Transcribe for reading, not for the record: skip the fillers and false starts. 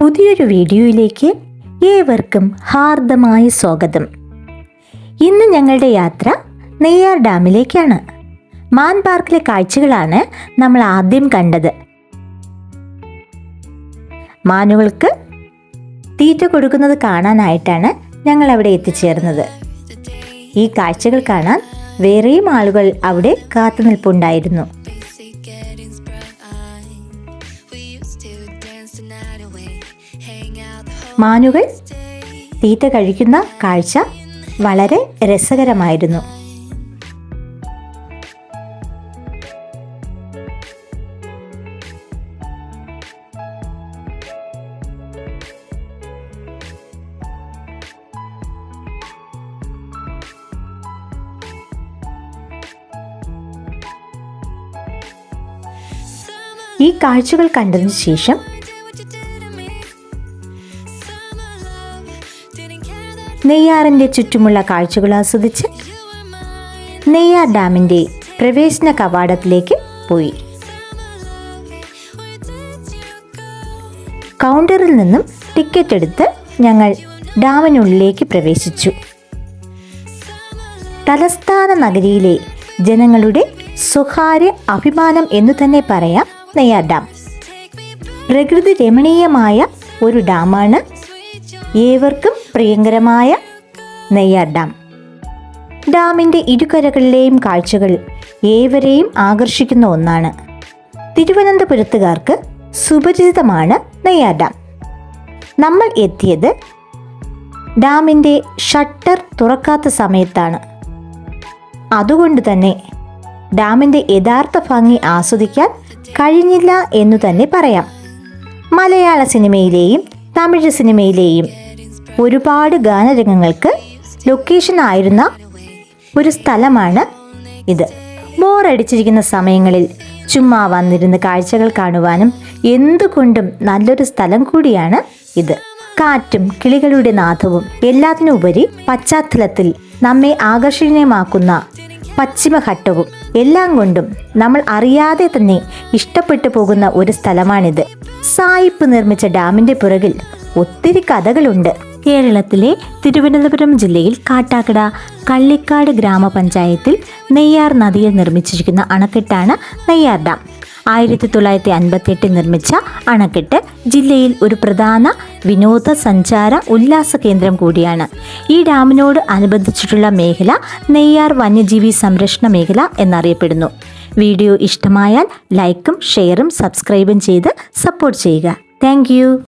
പുതിയൊരു വീഡിയോയിലേക്ക് ഏവർക്കും ഹാർദമായ സ്വാഗതം. ഇന്ന് ഞങ്ങളുടെ യാത്ര നെയ്യാർ ഡാമിലേക്കാണ്. മാൻ പാർക്കിലെ കാഴ്ചകളാണ് നമ്മൾ ആദ്യം കണ്ടത്. മാനുകൾക്ക് തീറ്റ കൊടുക്കുന്നത് കാണാനായിട്ടാണ് ഞങ്ങൾ അവിടെ എത്തിച്ചേർന്നത്. ഈ കാഴ്ചകൾ കാണാൻ വേറെയും ആളുകൾ അവിടെ കാത്തുനിൽപ്പുണ്ടായിരുന്നു. മാനുകൾ തീറ്റ കഴിക്കുന്ന കാഴ്ച വളരെ രസകരമായിരുന്നു. ഈ കാഴ്ചകൾ കണ്ടതിനു ശേഷം നെയ്യാറിൻ്റെ ചുറ്റുമുള്ള കാഴ്ചകൾ ആസ്വദിച്ച് നെയ്യാർ ഡാമിൻ്റെ പ്രവേശന കവാടത്തിലേക്ക് പോയി. കൗണ്ടറിൽ നിന്നും ടിക്കറ്റ് എടുത്ത് ഞങ്ങൾ ഡാമിനുള്ളിലേക്ക് പ്രവേശിച്ചു. തലസ്ഥാന നഗരിയിലെ ജനങ്ങളുടെ സ്വകാര്യ അഭിമാനം എന്നു തന്നെ പറയാം നെയ്യാർ ഡാം. പ്രകൃതി രമണീയമായ ഒരു ഡാമാണ് ഏവർക്കും പ്രിയങ്കരമായ നെയ്യാർ ഡാം. ഡാമിൻ്റെ ഇരുകരകളിലെയും കാഴ്ചകൾ ഏവരെയും ആകർഷിക്കുന്ന ഒന്നാണ്. തിരുവനന്തപുരത്തുകാർക്ക് സുപരിചിതമാണ് നെയ്യാർ ഡാം. നമ്മൾ എത്തിയത് ഡാമിൻ്റെ ഷട്ടർ തുറക്കാത്ത സമയത്താണ്. അതുകൊണ്ട് തന്നെ ഡാമിൻ്റെ യഥാർത്ഥ ഭംഗി ആസ്വദിക്കാൻ കഴിഞ്ഞില്ല എന്നു തന്നെ പറയാം. മലയാള സിനിമയിലെയും തമിഴ് സിനിമയിലെയും ഒരുപാട് ഗാനരംഗങ്ങൾക്ക് ലൊക്കേഷൻ ആയിരുന്ന ഒരു സ്ഥലമാണ് ഇത്. ബോറടിച്ചിരിക്കുന്ന സമയങ്ങളിൽ ചുമ്മാ വന്നിരുന്ന് കാഴ്ചകൾ കാണുവാനും എന്തുകൊണ്ടും നല്ലൊരു സ്ഥലം കൂടിയാണ് ഇത്. കാറ്റും കിളികളുടെ നാദവും എല്ലാത്തിനുപരി പശ്ചാത്തലത്തിൽ നമ്മെ ആകർഷണീയമാക്കുന്ന പശ്ചിമഘട്ടവും എല്ലാം കൊണ്ടും നമ്മൾ അറിയാതെ തന്നെ ഇഷ്ടപ്പെട്ടു പോകുന്ന ഒരു സ്ഥലമാണിത്. സായിപ്പ് നിർമ്മിച്ച ഡാമിൻ്റെ പുറകിൽ ഒത്തിരി കഥകളുണ്ട്. കേരളത്തിലെ തിരുവനന്തപുരം ജില്ലയിൽ കാട്ടാക്കട കള്ളിക്കാട് ഗ്രാമപഞ്ചായത്തിൽ നെയ്യാർ നദിയിൽ നിർമ്മിച്ചിരിക്കുന്ന അണക്കെട്ടാണ് നെയ്യാർ ഡാം. 1958 നിർമ്മിച്ച അണക്കെട്ട് ജില്ലയിൽ ഒരു പ്രധാന വിനോദസഞ്ചാര ഉല്ലാസ കേന്ദ്രം കൂടിയാണ്. ഈ ഡാമിനോട് അനുബന്ധിച്ചിട്ടുള്ള മേഖല നെയ്യാർ വന്യജീവി സംരക്ഷണ മേഖല എന്നറിയപ്പെടുന്നു. വീഡിയോ ഇഷ്ടമായാൽ ലൈക്കും ഷെയറും സബ്സ്ക്രൈബും ചെയ്ത് സപ്പോർട്ട് ചെയ്യുക. താങ്ക്